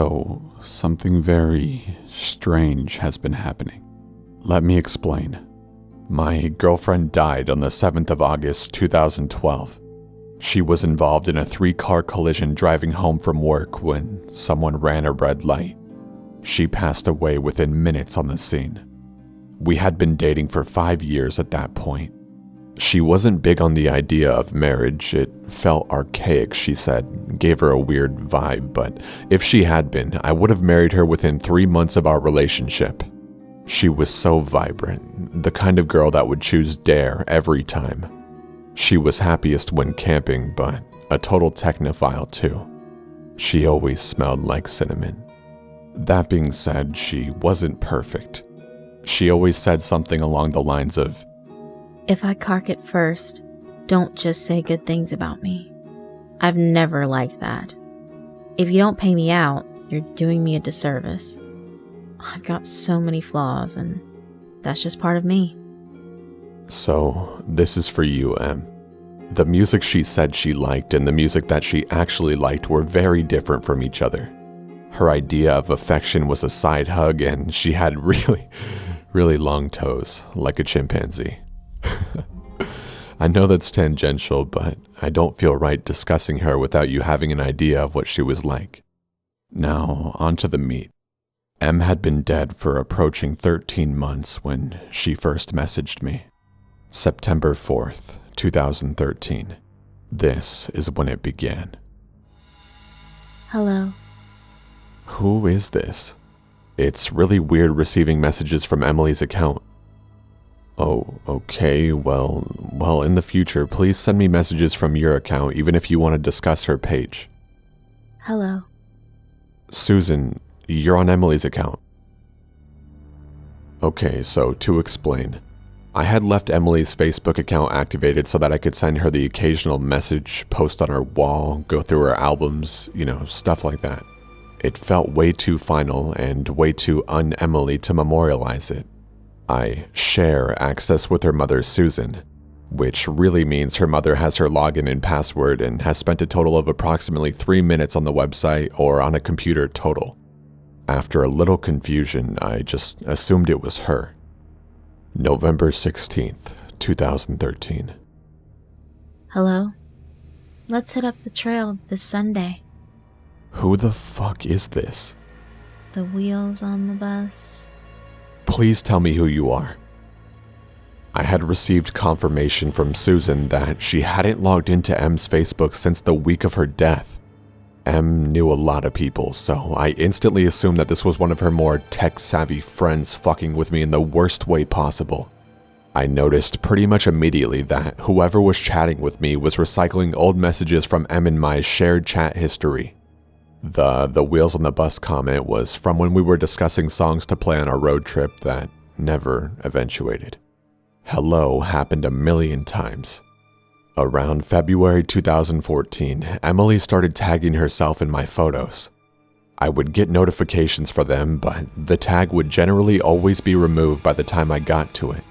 So, something very strange has been happening. Let me explain. My girlfriend died on the 7th of August, 2012. She was involved in a 3-car collision driving home from work when someone ran a red light. She passed away within minutes on the scene. We had been dating for 5 years at that point. She wasn't big on the idea of marriage. It felt archaic, she said, gave her a weird vibe, but if she had been, I would have married her within 3 months of our relationship. She was so vibrant, the kind of girl that would choose dare every time. She was happiest when camping, but a total technophile too. She always smelled like cinnamon. That being said, she wasn't perfect. She always said something along the lines of, "If I cark it first, don't just say good things about me. I've never liked that. If you don't pay me out, you're doing me a disservice. I've got so many flaws, and that's just part of me." So, this is for you, Em. The music she said she liked and the music that she actually liked were very different from each other. Her idea of affection was a side hug, and she had really long toes, like a chimpanzee. I know that's tangential, but I don't feel right discussing her without you having an idea of what she was like. Now, on to the meat. Em had been dead for approaching 13 months when she first messaged me. September 4th, 2013. This is when it began. Hello. Who is this? It's really weird receiving messages from Emily's account. Oh, okay, well, in the future, please send me messages from your account, even if you want to discuss her page. Hello. Susan, you're on Emily's account. Okay, so to explain, I had left Emily's Facebook account activated so that I could send her the occasional message, post on her wall, go through her albums, stuff like that. It felt way too final and way too un-Emily to memorialize it. I share access with her mother, Susan, which really means her mother has her login and password and has spent a total of approximately 3 minutes on the website or on a computer total. After a little confusion, I just assumed it was her. November 16th, 2013. Hello. Let's hit up the trail this Sunday. Who the fuck is this? The wheels on the bus. Please tell me who you are. I had received confirmation from Susan that she hadn't logged into Em's Facebook since the week of her death. Em knew a lot of people, so I instantly assumed that this was one of her more tech-savvy friends fucking with me in the worst way possible. I noticed pretty much immediately that whoever was chatting with me was recycling old messages from Em in my shared chat history. The wheels on the bus comment was from when we were discussing songs to play on our road trip that never eventuated. Hello happened a million times. Around February 2014, Emily started tagging herself in my photos. I would get notifications for them, but the tag would generally always be removed by the time I got to it.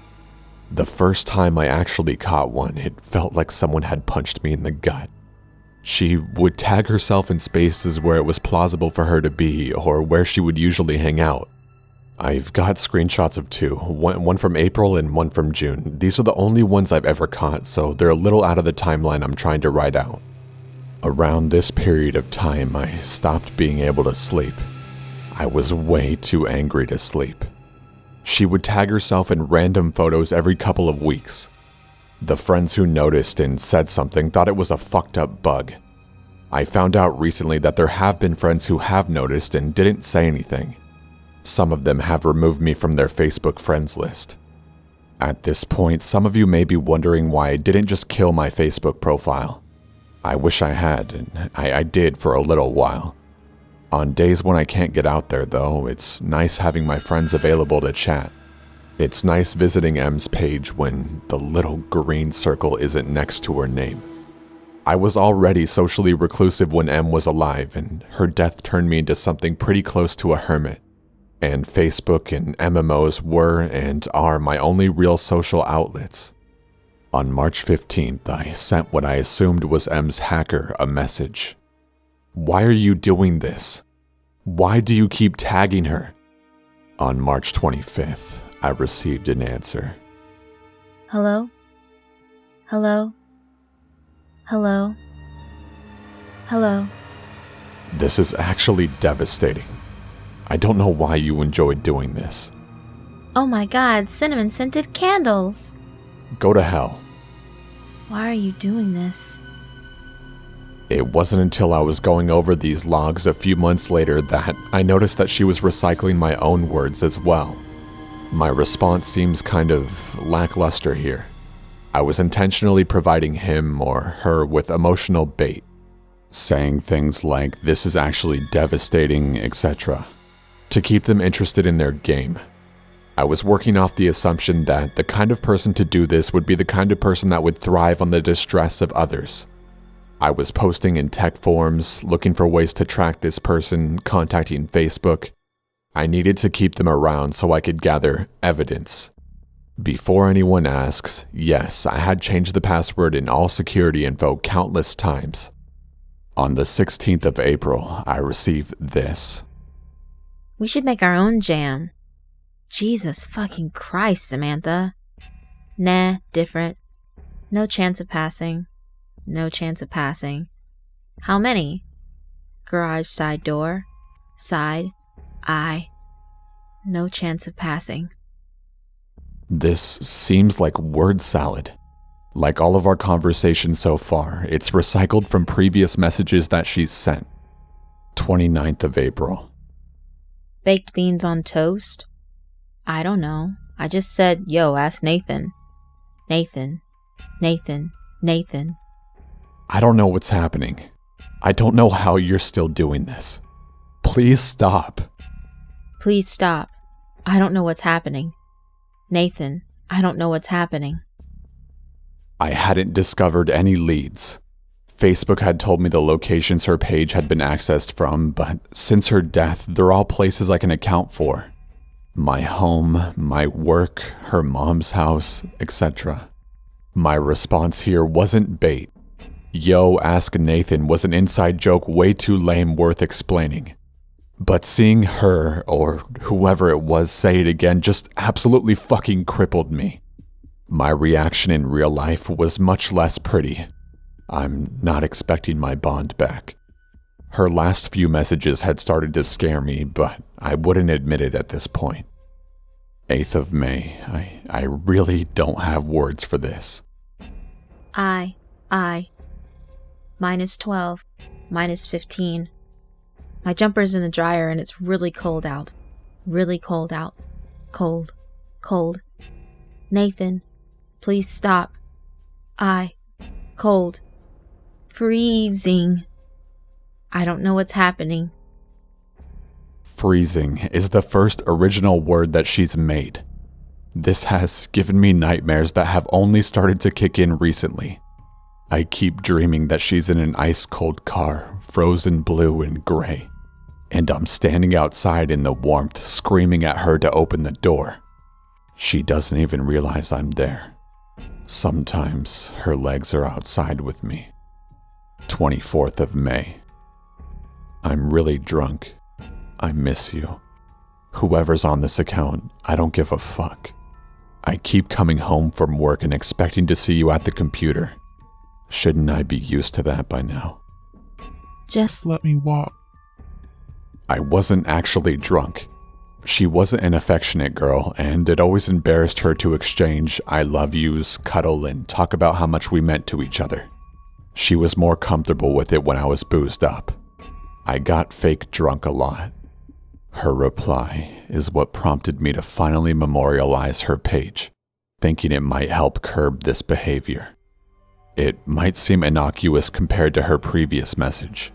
The first time I actually caught one, it felt like someone had punched me in the gut. She would tag herself in spaces where it was plausible for her to be or where she would usually hang out. I've got screenshots of two, one from April and one from June. These are the only ones I've ever caught, so they're a little out of the timeline I'm trying to write out. Around this period of time, I stopped being able to sleep. I was way too angry to sleep. She would tag herself in random photos every couple of weeks. The friends who noticed and said something thought it was a fucked up bug. I found out recently that there have been friends who have noticed and didn't say anything. Some of them have removed me from their Facebook friends list. At this point, some of you may be wondering why I didn't just kill my Facebook profile. I wish I had, and I did for a little while. On days when I can't get out there, though, it's nice having my friends available to chat. It's nice visiting Em's page when the little green circle isn't next to her name. I was already socially reclusive when Em was alive, and her death turned me into something pretty close to a hermit. And Facebook and MMOs were and are my only real social outlets. On March 15th, I sent what I assumed was Em's hacker a message. Why are you doing this? Why do you keep tagging her? On March 25th, I received an answer. Hello? Hello? Hello? Hello? This is actually devastating. I don't know why you enjoyed doing this. Oh my god, cinnamon-scented candles! Go to hell. Why are you doing this? It wasn't until I was going over these logs a few months later that I noticed that she was recycling my own words as well. My response seems kind of lackluster here. I was intentionally providing him or her with emotional bait, saying things like this is actually devastating, etc., to keep them interested in their game. I was working off the assumption that the kind of person to do this would be the kind of person that would thrive on the distress of others. I was posting in tech forums, looking for ways to track this person, contacting Facebook. I needed to keep them around so I could gather evidence. Before anyone asks, yes, I had changed the password in all security info countless times. On the 16th of April, I received this. We should make our own jam. Jesus fucking Christ, Samantha. Nah, different. No chance of passing. No chance of passing. How many? Garage side door. Side. I. No chance of passing. This seems like word salad. Like all of our conversations so far, it's recycled from previous messages that she's sent. 29th of April. Baked beans on toast? I don't know. I just said, yo, ask Nathan. Nathan. Nathan. Nathan. I don't know what's happening. I don't know how you're still doing this. Please stop. Please stop. I don't know what's happening. Nathan, I don't know what's happening. I hadn't discovered any leads. Facebook had told me the locations her page had been accessed from, but since her death, they're all places I can account for. My home, my work, her mom's house, etc. My response here wasn't bait. Yo, ask Nathan was an inside joke way too lame worth explaining. But seeing her, or whoever it was, say it again just absolutely fucking crippled me. My reaction in real life was much less pretty. I'm not expecting my bond back. Her last few messages had started to scare me, but I wouldn't admit it at this point. 8th of May, I really don't have words for this. I. -12, -15. My jumper's in the dryer and it's really cold out. Really cold out. Cold. Cold. Nathan, please stop. Cold. Freezing. I don't know what's happening. Freezing is the first original word that she's made. This has given me nightmares that have only started to kick in recently. I keep dreaming that she's in an ice-cold car, frozen blue and gray, and I'm standing outside in the warmth screaming at her to open the door. She doesn't even realize I'm there. Sometimes her legs are outside with me. 24th of May. I'm really drunk. I miss you. Whoever's on this account, I don't give a fuck. I keep coming home from work and expecting to see you at the computer. Shouldn't I be used to that by now? Just let me walk. I wasn't actually drunk. She wasn't an affectionate girl, and it always embarrassed her to exchange I love yous, cuddle, and talk about how much we meant to each other. She was more comfortable with it when I was boozed up. I got fake drunk a lot. Her reply is what prompted me to finally memorialize her page, thinking it might help curb this behavior. It might seem innocuous compared to her previous message.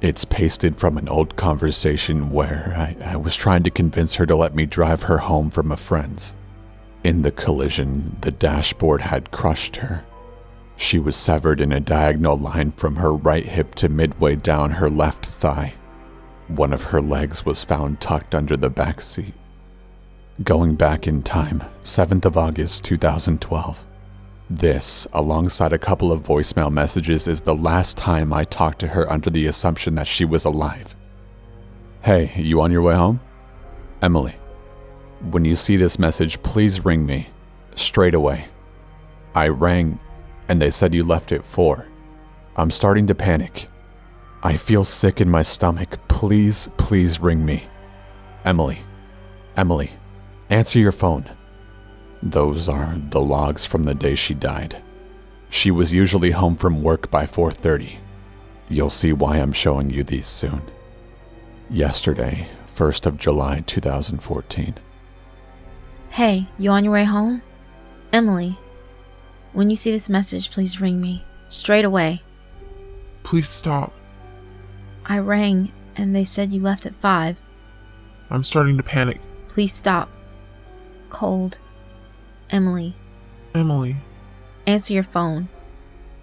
It's pasted from an old conversation where I was trying to convince her to let me drive her home from a friend's. In the collision, the dashboard had crushed her. She was severed in a diagonal line from her right hip to midway down her left thigh. One of her legs was found tucked under the back seat. Going back in time, 7th of August 2012. This, alongside a couple of voicemail messages, is the last time I talked to her under the assumption that she was alive. Hey, you on your way home? Emily, when you see this message, please ring me. Straight away. I rang, and they said you left at 4. I'm starting to panic. I feel sick in my stomach. Please, please ring me. Emily, answer your phone. Those are the logs from the day she died. She was usually home from work by 4:30. You'll see why I'm showing you these soon. Yesterday, 1st of July 2014. Hey, you on your way home? Emily, when you see this message, please ring me. Straight away. Please stop. I rang, and they said you left at 5. I'm starting to panic. Please stop. Cold. Emily, Emily, answer your phone.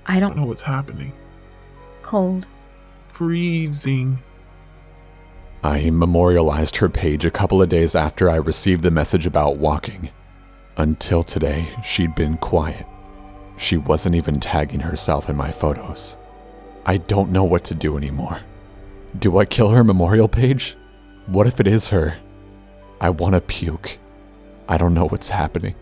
I I don't don't know what's happening. Cold. Freezing. I memorialized her page a couple of days after I received the message about walking. Until today, she'd been quiet. She wasn't even tagging herself in my photos. I don't know what to do anymore. Do I kill her memorial page? What if it is her? I want to puke. I don't know what's happening.